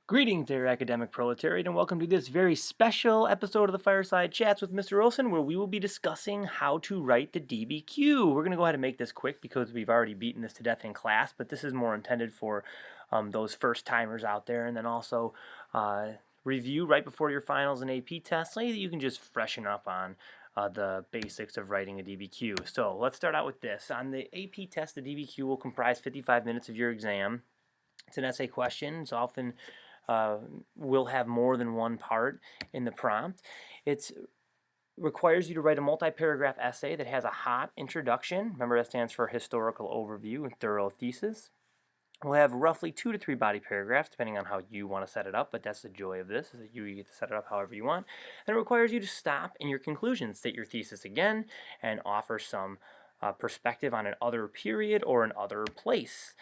Greetings there, academic proletariat, and welcome to this very special episode of the Fireside Chats with Mr. Olson, where we will be discussing how to write the DBQ. We're going to go ahead and make this quick because we've already beaten this to death in class, but this is more intended for those first-timers out there, and then also review right before your finals and AP tests so that you can just freshen up on the basics of writing a DBQ. So let's start out with this. On the AP test, the DBQ will comprise 55 minutes of your exam. It's an essay question. It's often will have more than one part in the prompt. It requires you to write a multi-paragraph essay that has a hot introduction. Remember, that stands for historical overview and thorough thesis. We'll have roughly 2 to 3 body paragraphs, depending on how you want to set it up, but that's the joy of this, is that you get to set it up however you want. And it requires you to stop in your conclusion, state your thesis again, and offer some perspective on an other period or an other place.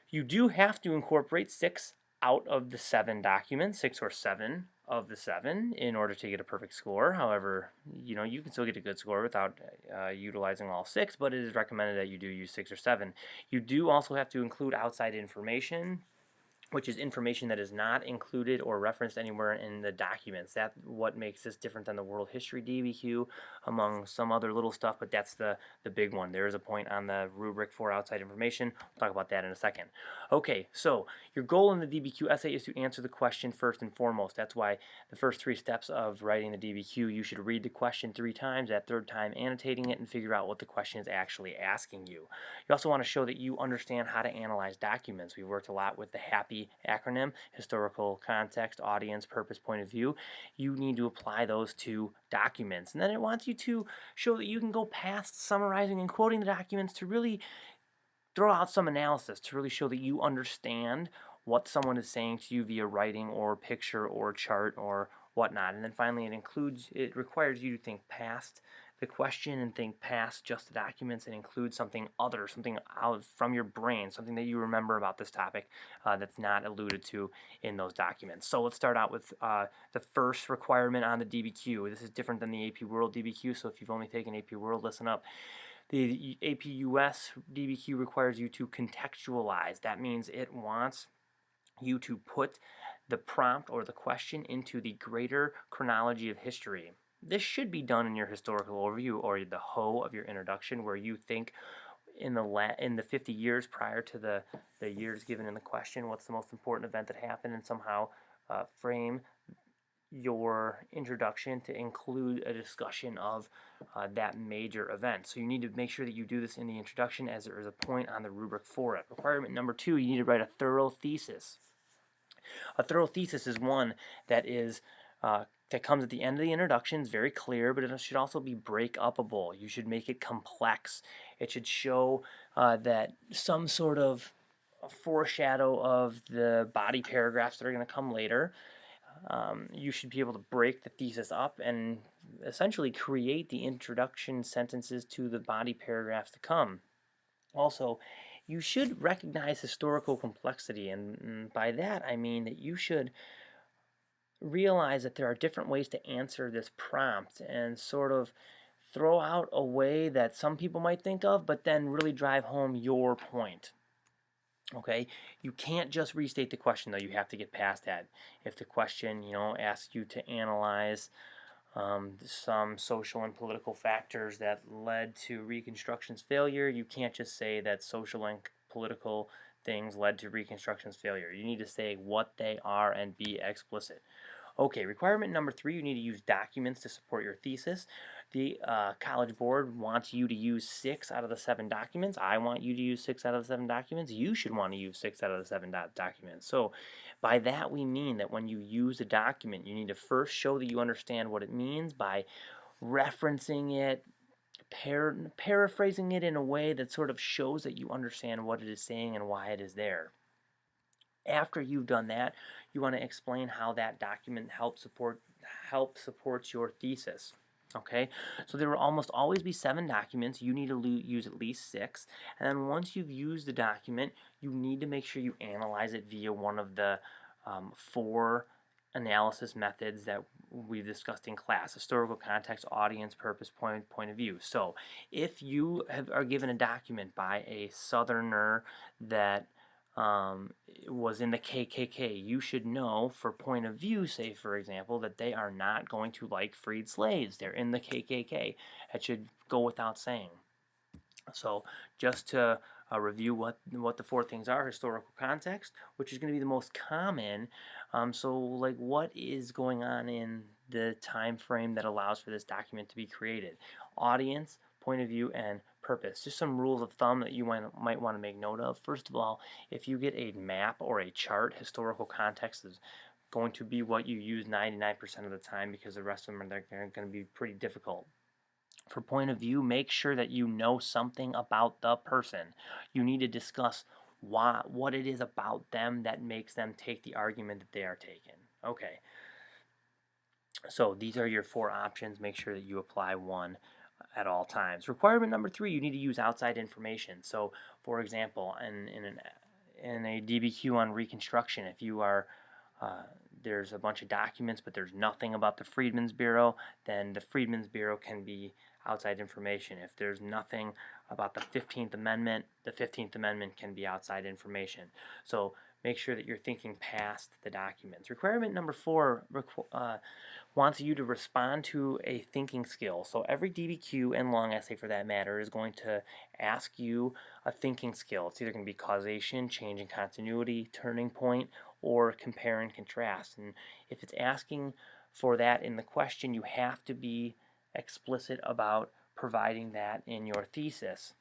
You do have to incorporate 6 out of the 7 documents, 6 or 7 of the 7, in order to get a perfect score. However, you can still get a good score without utilizing all 6, but it is recommended that you do use 6 or 7. You do also have to include outside information, which is information that is not included or referenced anywhere in the documents. That's what makes this different than the world history DBQ, among some other little stuff, but that's the big one. There is a point on the rubric for outside information. We'll talk about that in a second. Okay, so your goal in the DBQ essay is to answer the question first and foremost. That's why the first 3 steps of writing the DBQ, you should read the question 3 times, that 3rd time annotating it, and figure out what the question is actually asking you. You also want to show that you understand how to analyze documents. We've worked a lot with the HAPPY acronym, historical context, audience, purpose, point of view. You need to apply those to documents. And then it wants you to show that you can go past summarizing and quoting the documents to really throw out some analysis, to really show that you understand what someone is saying to you via writing or picture or chart or whatnot. And then finally, it requires you to think past the question and think past just the documents and include something other, something out from your brain, something that you remember about this topic that's not alluded to in those documents. So let's start out with the first requirement on the DBQ. This is different than the AP World DBQ, so if you've only taken AP World, listen up. The AP US DBQ requires you to contextualize. That means it wants you to put the prompt or the question into the greater chronology of history. This should be done in your historical overview or the hoe of your introduction, where you think in the 50 years prior to the years given in the question, what's the most important event that happened, and somehow frame your introduction to include a discussion of that major event. So you need to make sure that you do this in the introduction, as there is a point on the rubric for it. Requirement number 2, you need to write a thorough thesis. A thorough thesis is one that comes at the end of the introduction. It's very clear, but it should also be break-upable. You should make it complex. It should show that some sort of foreshadow of the body paragraphs that are going to come later. You should be able to break the thesis up and essentially create the introduction sentences to the body paragraphs to come. Also, you should recognize historical complexity, and by that I mean that you should realize that there are different ways to answer this prompt and sort of throw out a way that some people might think of, but then really drive home your point. Okay, you can't just restate the question, though. You have to get past that. If the question, asks you to analyze some social and political factors that led to Reconstruction's failure, you can't just say that social and political things led to Reconstruction's failure. You need to say what they are and be explicit. Okay, requirement number 3, you need to use documents to support your thesis. The College Board wants you to use 6 out of the 7 documents. I want you to use 6 out of the 7 documents. You should want to use 6 out of the 7 documents. So by that we mean that when you use a document, you need to first show that you understand what it means by referencing it, paraphrasing it in a way that sort of shows that you understand what it is saying and why it is there. After you've done that, you want to explain how that document helps support your thesis. Okay, so there will almost always be 7 documents. You need to use at least 6. And then once you've used the document, you need to make sure you analyze it via one of the 4 analysis methods that we've discussed in class: historical context, audience, purpose, point of view. So if you are given a document by a Southerner that was in the KKK, you should know for point of view, say for example, that they are not going to like freed slaves. They're in the KKK. That should go without saying. So just to review what the four things are: historical context, which is going to be the most common. So like what is going on in the time frame that allows for this document to be created, audience, point of view, and purpose. Just some rules of thumb that you might want to make note of. First of all, if you get a map or a chart, historical context is going to be what you use 99% of the time, because the rest of them are going to be pretty difficult. For point of view, make sure that you know something about the person. You need to discuss what it is about them that makes them take the argument that they are taking. Okay, so these are your four options. Make sure that you apply one at all times. Requirement number 3, you need to use outside information. So for example, in a DBQ on Reconstruction, if you are there's a bunch of documents but there's nothing about the Freedmen's Bureau, then the Freedmen's Bureau can be outside information. If there's nothing about the 15th Amendment, the 15th Amendment can be outside information. So make sure that you're thinking past the documents. Requirement number 4 wants you to respond to a thinking skill. So every DBQ and long essay for that matter is going to ask you a thinking skill. It's either going to be causation, change in continuity, turning point, or compare and contrast. And if it's asking for that in the question, you have to be explicit about providing that in your thesis.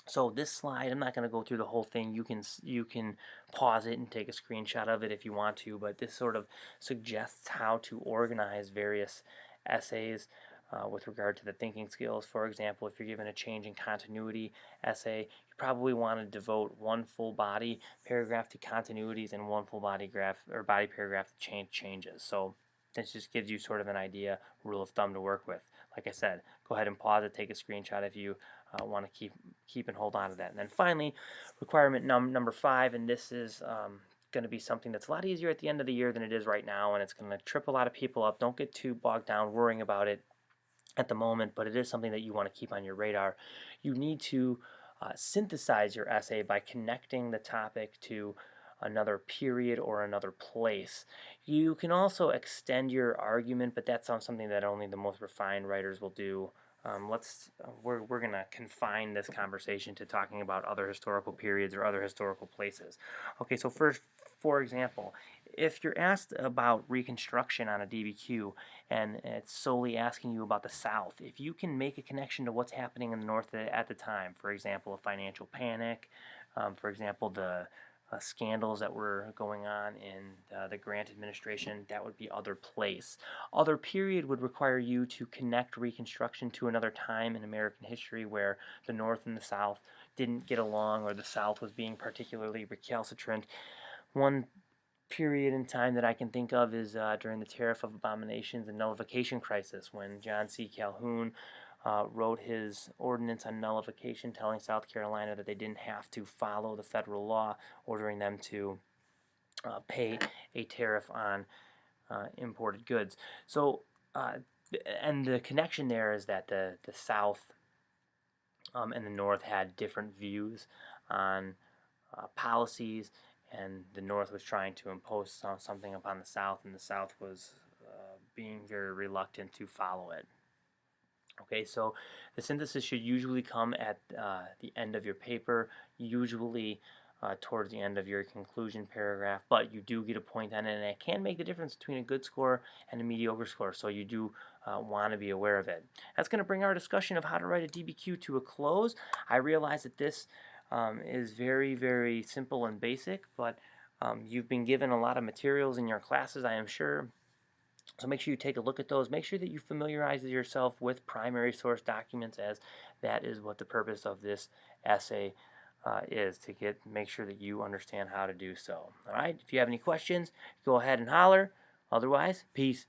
So this slide, I'm not going to go through the whole thing. You can pause it and take a screenshot of it if you want to, but this sort of suggests how to organize various essays with regard to the thinking skills. For example, if you're given a change in continuity essay, you probably want to devote one full body paragraph to continuities and one full body paragraph to changes. So this just gives you sort of an idea, rule of thumb to work with. Like I said, go ahead and pause it, take a screenshot if you want to keep and hold on to that. And then finally, requirement number 5, and this is going to be something that's a lot easier at the end of the year than it is right now, and it's going to trip a lot of people up. Don't get too bogged down worrying about it at the moment, but it is something that you want to keep on your radar. You need to synthesize your essay by connecting the topic to another period or another place. You can also extend your argument, but that's something that only the most refined writers will do. We're going to confine this conversation to talking about other historical periods or other historical places. Okay, so first, for example, if you're asked about Reconstruction on a DBQ and it's solely asking you about the South, if you can make a connection to what's happening in the North at the time, for example, a financial panic, for example, the scandals that were going on in the Grant administration, that would be other place. Other period would require you to connect Reconstruction to another time in American history where the North and the South didn't get along, or the South was being particularly recalcitrant. One period in time that I can think of is during the Tariff of Abominations and Nullification Crisis, when John C. Calhoun wrote his ordinance on nullification, telling South Carolina that they didn't have to follow the federal law, ordering them to pay a tariff on imported goods. So, and the connection there is that the South and the North had different views on policies, and the North was trying to impose something upon the South, and the South was being very reluctant to follow it. Okay, so the synthesis should usually come at the end of your paper, usually towards the end of your conclusion paragraph, but you do get a point on it, and it can make the difference between a good score and a mediocre score, so you do want to be aware of it. That's going to bring our discussion of how to write a DBQ to a close. I realize that this is very, very simple and basic, but you've been given a lot of materials in your classes, I am sure. So make sure you take a look at those. Make sure that you familiarize yourself with primary source documents, as that is what the purpose of this essay is, to make sure that you understand how to do so. All right, if you have any questions, go ahead and holler. Otherwise, peace.